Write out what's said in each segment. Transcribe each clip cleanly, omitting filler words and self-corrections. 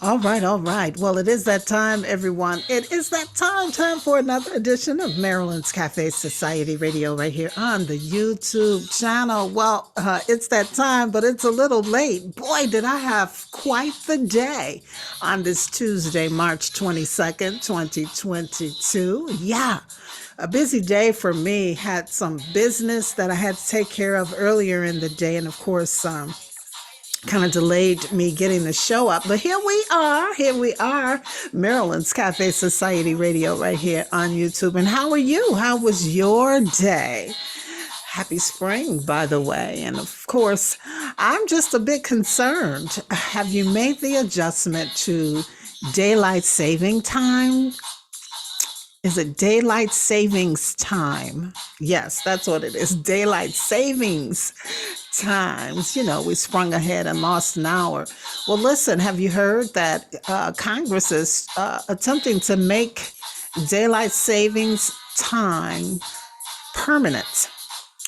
All right, all right. Well, it is that time, everyone. It is that time for another edition of Maryland's Cafe Society Radio right here on the YouTube channel. Well, it's that time, but it's a little late. Boy, did I have quite the day on this Tuesday, March 22nd, 2022. Yeah, a busy day for me. Had some business that I had to take care of earlier in the day. And of course, kind of delayed me getting the show up. But here we are, Maryland's Cafe Society Radio right here on YouTube. And how are you? How was your day? Happy spring, by the way. And of course, I'm just a bit concerned. Have you made the adjustment to daylight saving time? Is it daylight savings time? Yes, that's what it is. Daylight savings times. You know, we sprung ahead and lost an hour. Well, listen, have you heard that Congress is attempting to make daylight savings time permanent?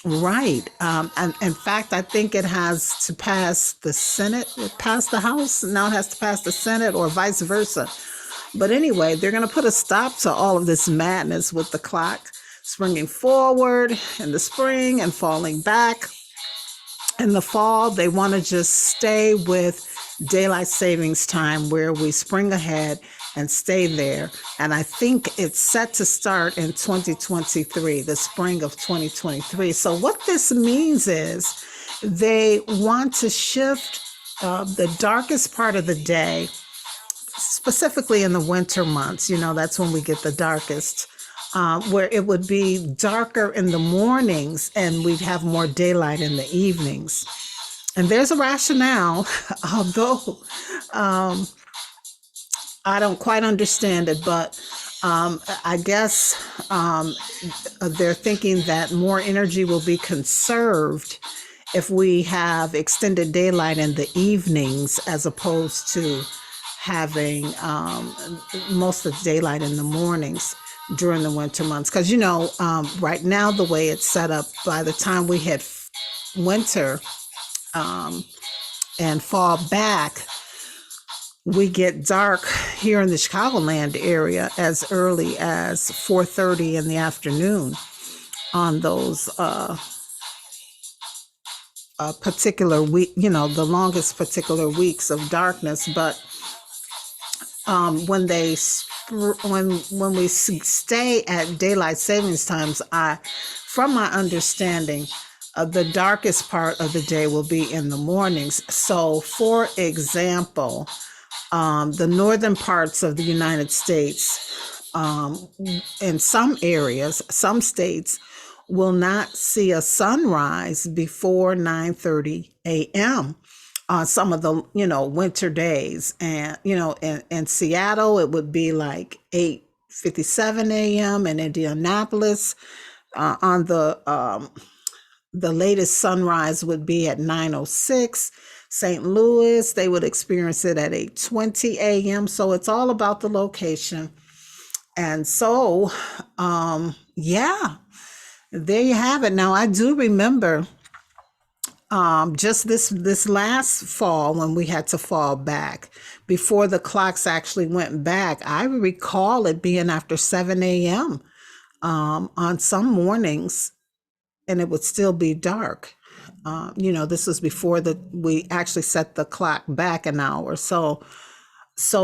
Right. And in fact, I think it has to pass the Senate, it passed the House, now it has to pass the Senate or vice versa. But anyway, they're going to put a stop to all of this madness with the clock springing forward in the spring and falling back in the fall. They want to just stay with daylight savings time where we spring ahead and stay there. And I think it's set to start in 2023, the spring of 2023. So what this means is they want to shift the darkest part of the day, specifically in the winter months. You know, that's when we get the darkest, where it would be darker in the mornings and we'd have more daylight in the evenings. And there's a rationale, although I don't quite understand it, but I guess they're thinking that more energy will be conserved if we have extended daylight in the evenings as opposed to having most of the daylight in the mornings during the winter months. Because, you know, right now, the way it's set up, by the time we hit winter and fall back, we get dark here in the Chicagoland area as early as 4:30 in the afternoon on those particular week, you know, the longest particular weeks of darkness. But when we stay at daylight savings times, from my understanding, the darkest part of the day will be in the mornings. So, for example, the northern parts of the United States, in some areas, some states will not see a sunrise before 9:30 a.m. on some of the, you know, winter days. And, you know, in Seattle, it would be like 8:57 a.m. In Indianapolis, on the latest sunrise would be at 9:06. St. Louis, they would experience it at 8:20 a.m. So it's all about the location. And so, yeah, there you have it. Now, I do remember just this last fall when we had to fall back before the clocks actually went back. I recall it being after 7 a.m. On some mornings, and it would still be dark. You know, this was before we actually set the clock back an hour. So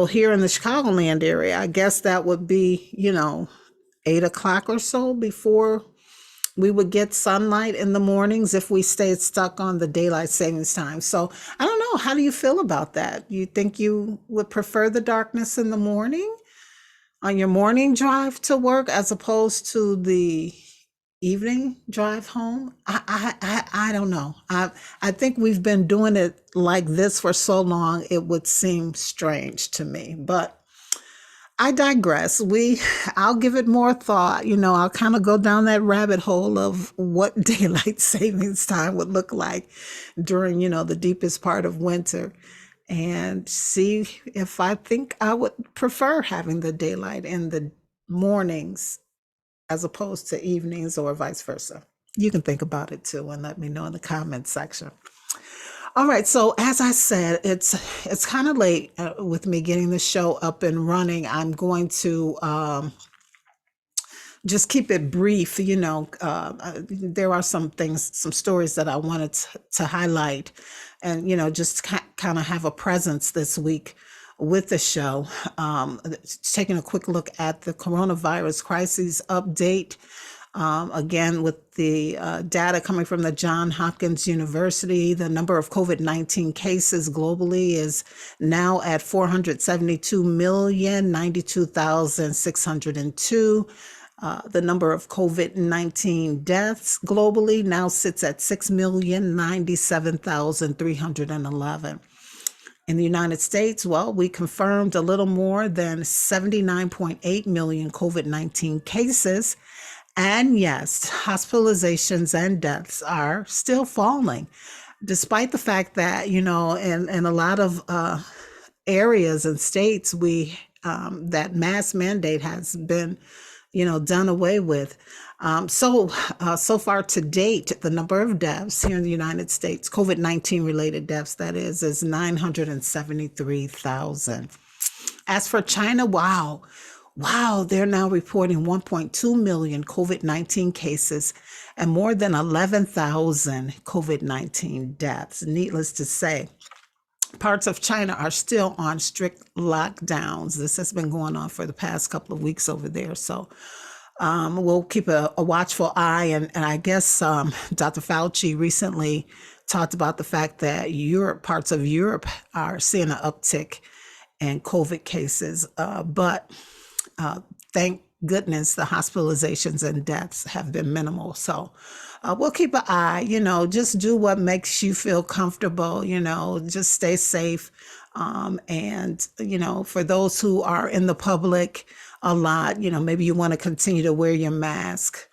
here in the Chicagoland area, I guess that would be, you know, 8 o'clock or so before we would get sunlight in the mornings if we stayed stuck on the daylight savings time. So I don't know. How do you feel about that? You think you would prefer the darkness in the morning on your morning drive to work as opposed to the evening drive home? I don't know. I think we've been doing it like this for so long, it would seem strange to me. But I digress. I'll give it more thought. You know, I'll kind of go down that rabbit hole of what daylight savings time would look like during, you know, the deepest part of winter, and see if I think I would prefer having the daylight in the mornings as opposed to evenings or vice versa. You can think about it too and let me know in the comments section. All right. So as I said, it's kind of late with me getting the show up and running. I'm going to just keep it brief. There are some things, some stories that I wanted to highlight, and just kind of have a presence this week with the show. Taking a quick look at the coronavirus crisis update. Again, with the data coming from the Johns Hopkins University, the number of COVID-19 cases globally is now at 472,092,602. The number of COVID-19 deaths globally now sits at 6,097,311. In the United States, well, we confirmed a little more than 79.8 million COVID-19 cases. And yes, hospitalizations and deaths are still falling, despite the fact that, in a lot of areas and states, that mask mandate has been, done away with. So far to date, the number of deaths here in the United States, COVID-19 related deaths, that is 973,000. As for China, wow, they're now reporting 1.2 million COVID-19 cases and more than 11,000 COVID-19 deaths. Needless to say, parts of China are still on strict lockdowns. This has been going on for the past couple of weeks over there. So we'll keep a watchful eye. And I guess Dr. Fauci recently talked about the fact that parts of Europe are seeing an uptick in COVID cases. But thank goodness the hospitalizations and deaths have been minimal. So we'll keep an eye, just do what makes you feel comfortable, just stay safe. And, for those who are in the public a lot, maybe you want to continue to wear your mask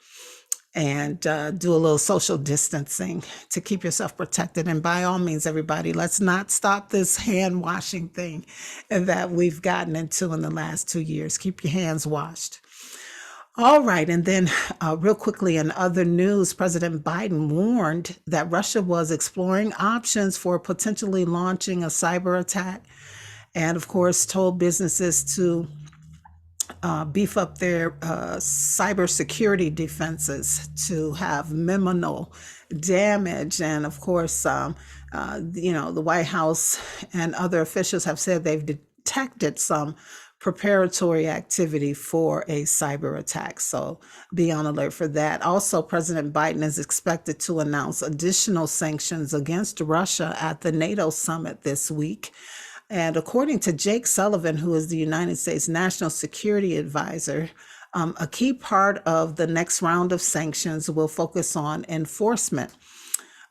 and do a little social distancing to keep yourself protected. And by all means, everybody, let's not stop this hand washing thing that we've gotten into in the last 2 years. Keep your hands washed. All right. And then real quickly, in other news, President Biden warned that Russia was exploring options for potentially launching a cyber attack, and of course told businesses to beef up their cybersecurity defenses to have minimal damage. And of course, the White House and other officials have said they've detected some preparatory activity for a cyber attack. So be on alert for that. Also, President Biden is expected to announce additional sanctions against Russia at the NATO summit this week. And according to Jake Sullivan, who is the United States National Security Advisor, a key part of the next round of sanctions will focus on enforcement,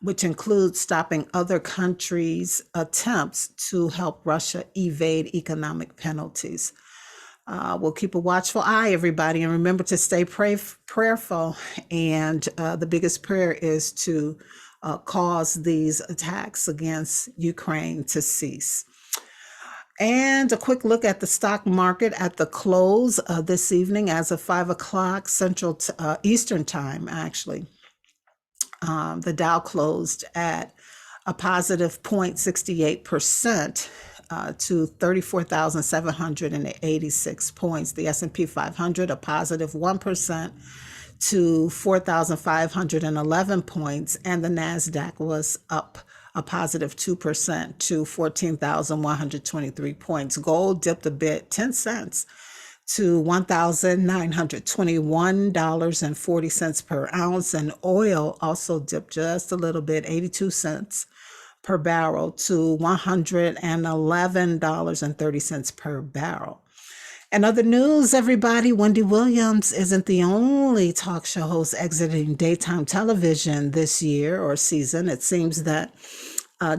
which includes stopping other countries' attempts to help Russia evade economic penalties. We'll keep a watchful eye, everybody, and remember to stay prayerful. And the biggest prayer is to cause these attacks against Ukraine to cease. And a quick look at the stock market at the close this evening as of 5 o'clock Central Eastern Time, actually. The Dow closed at a positive 0.68% to 34,786 points. The S&P 500, a positive 1% to 4,511 points. And the NASDAQ was up a positive 2% to 14,123 points. Gold dipped a bit, 10 cents to $1,921.40 per ounce. And oil also dipped just a little bit, 82 cents per barrel to $111.30 per barrel. And other news, everybody, Wendy Williams isn't the only talk show host exiting daytime television this year or season. It seems that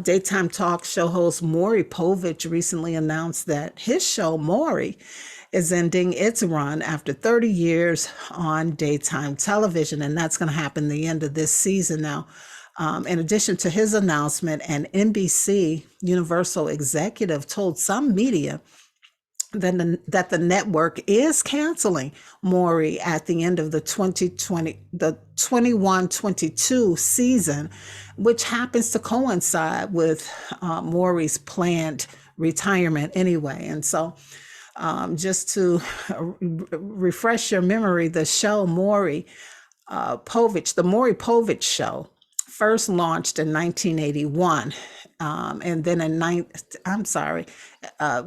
daytime talk show host Maury Povich recently announced that his show, Maury, is ending its run after 30 years on daytime television. And that's going to happen the end of this season now. In addition to his announcement, an NBC Universal executive told some media that the network is canceling Maury at the end of the 21-22 season, which happens to coincide with Maury's planned retirement anyway. And so just to refresh your memory, the show Maury Povich, the Maury Povich show, first launched in 1981, and then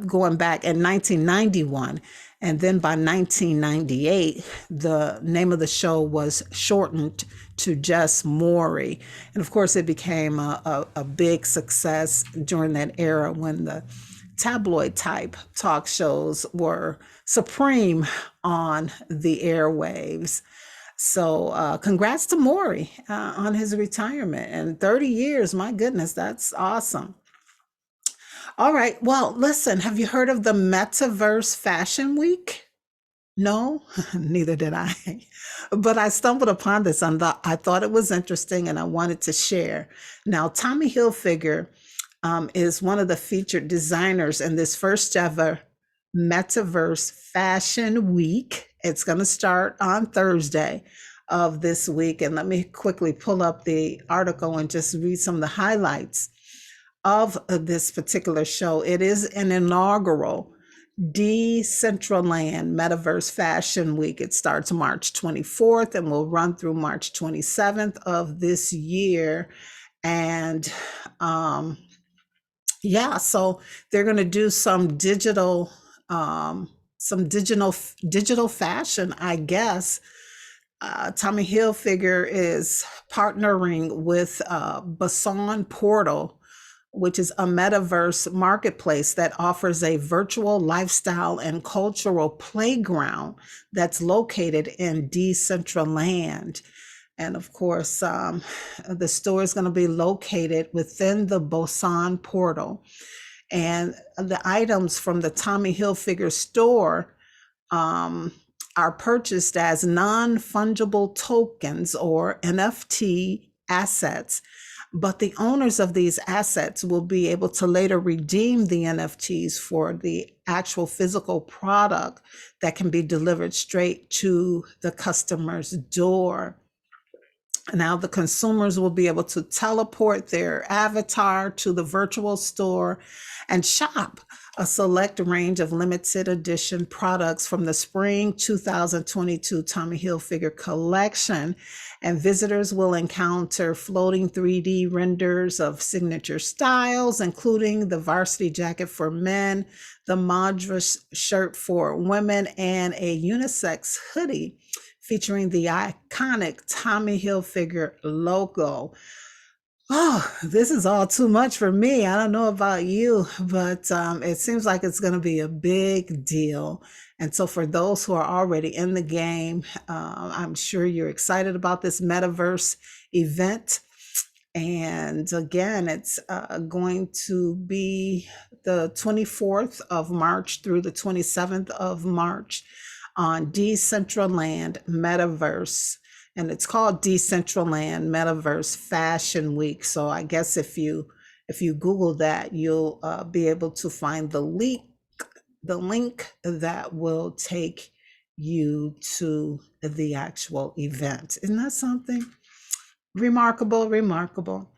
going back in 1991, and then by 1998, the name of the show was shortened to just Maury, and of course, it became a big success during that era when the tabloid type talk shows were supreme on the airwaves. So congrats to Maury on his retirement, and 30 years. My goodness, that's awesome. All right. Well, listen, have you heard of the Metaverse Fashion Week? No, neither did I. But I stumbled upon this and I thought it was interesting and I wanted to share. Now, Tommy Hilfiger is one of the featured designers in this first ever Metaverse Fashion Week. It's going to start on Thursday of this week. And let me quickly pull up the article and just read some of the highlights of this particular show. It is an inaugural Decentraland Metaverse Fashion Week. It starts March 24th and will run through March 27th of this year. And yeah, so they're going to do some digital fashion, I guess. Tommy Hilfiger is partnering with Basan Portal, which is a metaverse marketplace that offers a virtual lifestyle and cultural playground that's located in Decentraland. And of course, the store is going to be located within the Bosan portal. And the items from the Tommy Hilfiger store are purchased as non-fungible tokens or NFT assets. But the owners of these assets will be able to later redeem the NFTs for the actual physical product that can be delivered straight to the customer's door. Now the consumers will be able to teleport their avatar to the virtual store and shop a select range of limited edition products from the spring 2022 Tommy Hilfiger collection. And visitors will encounter floating 3D renders of signature styles, including the varsity jacket for men, the Madras shirt for women, and a unisex hoodie featuring the iconic Tommy Hilfiger logo. Oh, this is all too much for me. I don't know about you, but it seems like it's going to be a big deal. And so for those who are already in the game, I'm sure you're excited about this metaverse event. And again, it's going to be the 24th of March through the 27th of March on Decentraland Metaverse. And it's called Decentraland Metaverse Fashion Week. So I guess if you Google that, you'll be able to find the link that will take you to the actual event. Isn't that something? Remarkable, remarkable.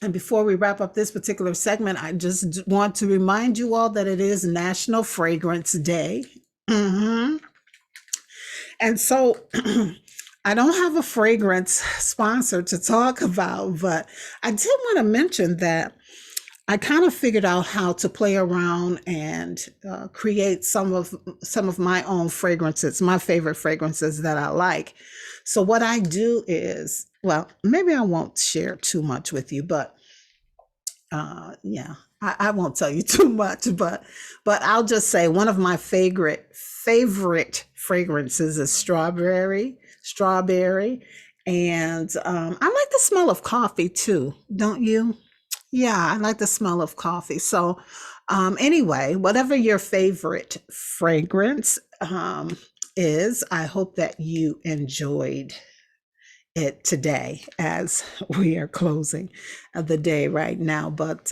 And before we wrap up this particular segment, I just want to remind you all that it is National Fragrance Day. And so I don't have a fragrance sponsor to talk about, but I did want to mention that I kind of figured out how to play around and create some of my own fragrances, my favorite fragrances that I like. So what I do is, well, maybe I won't share too much with you, but yeah, I won't tell you too much, but I'll just say one of my favorite fragrances is strawberry, and I like the smell of coffee too, don't you? Yeah, I like the smell of coffee. So anyway, whatever your favorite fragrance is, I hope that you enjoyed it today as we are closing the day right now. But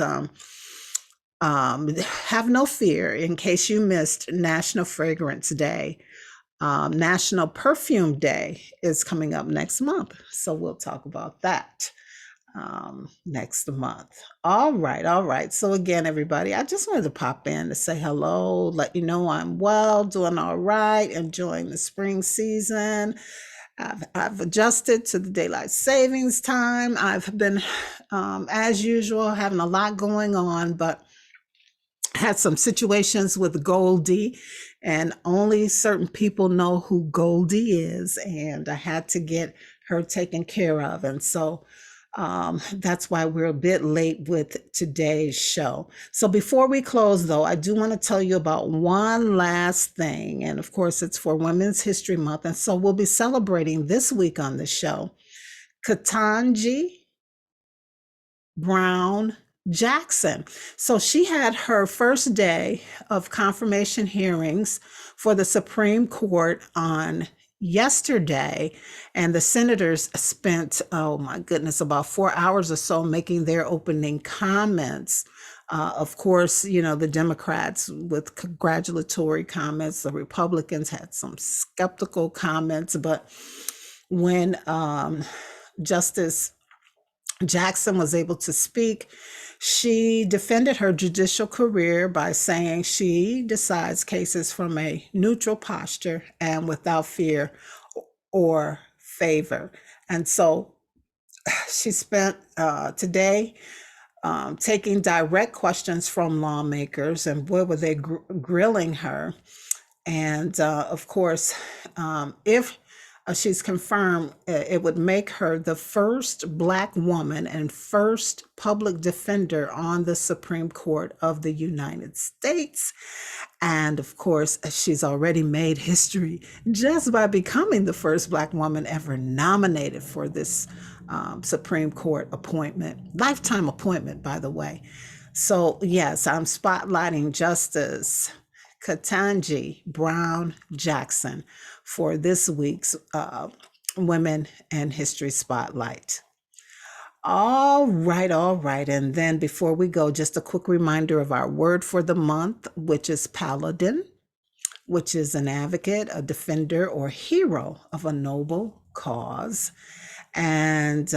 Have no fear, in case you missed National Fragrance Day. National Perfume Day is coming up next month. So we'll talk about that next month. All right, all right. So again, everybody, I just wanted to pop in to say hello, let you know I'm well, doing all right, enjoying the spring season. I've adjusted to the daylight savings time. I've been, as usual, having a lot going on, but had some situations with Goldie, and only certain people know who Goldie is, and I had to get her taken care of. And so that's why we're a bit late with today's show. So before we close, though, I do want to tell you about one last thing. And of course, it's for Women's History Month. And so we'll be celebrating this week on the show Ketanji Brown Jackson. So she had her first day of confirmation hearings for the Supreme Court on yesterday, and the senators spent, oh my goodness, about 4 hours or so making their opening comments. Of course, you know, the Democrats with congratulatory comments, the Republicans had some skeptical comments, but when Justice Jackson was able to speak, she defended her judicial career by saying she decides cases from a neutral posture and without fear or favor. And so she spent today taking direct questions from lawmakers, and boy, were they grilling her. And of course, if she's confirmed, it would make her the first Black woman and first public defender on the Supreme Court of the United States. And of course, she's already made history just by becoming the first Black woman ever nominated for this Supreme Court appointment, lifetime appointment, by the way. So yes, I'm spotlighting Justice Ketanji Brown Jackson for this week's Women and History Spotlight. All right, all right. And then before we go, just a quick reminder of our word for the month, which is paladin, which is an advocate, a defender, or hero of a noble cause. And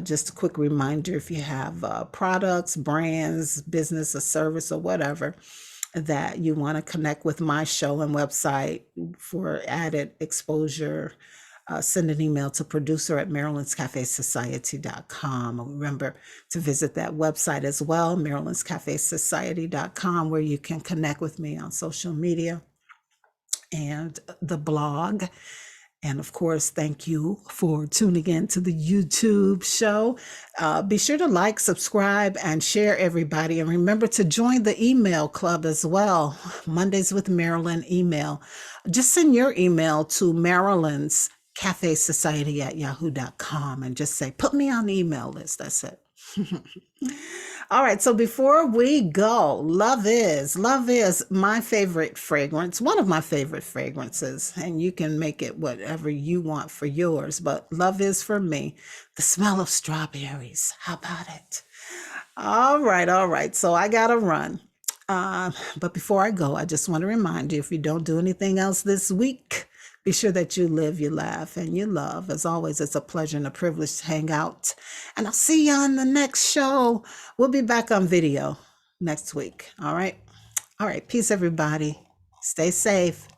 just a quick reminder, if you have products, brands, business, or service, or whatever, that you want to connect with my show and website for added exposure, send an email to producer@marilynscafesociety.com. Remember to visit that website as well, marilynscafesociety.com, where you can connect with me on social media and the blog. And of course, thank you for tuning in to the YouTube show. Be sure to like, subscribe, and share, everybody. And remember to join the email club as well. Mondays with Marilyn email. Just send your email to Marilyn's Cafe Society at yahoo.com and just say, put me on the email list. That's it. All right. So before we go, love is my favorite fragrance, one of my favorite fragrances, and you can make it whatever you want for yours. But love is for me, the smell of strawberries. How about it? All right. All right. So I got to run. But before I go, I just want to remind you, if you don't do anything else this week, be sure that you live, you laugh, and you love. As always, it's a pleasure and a privilege to hang out. And I'll see you on the next show. We'll be back on video next week. All right. All right. Peace, everybody. Stay safe.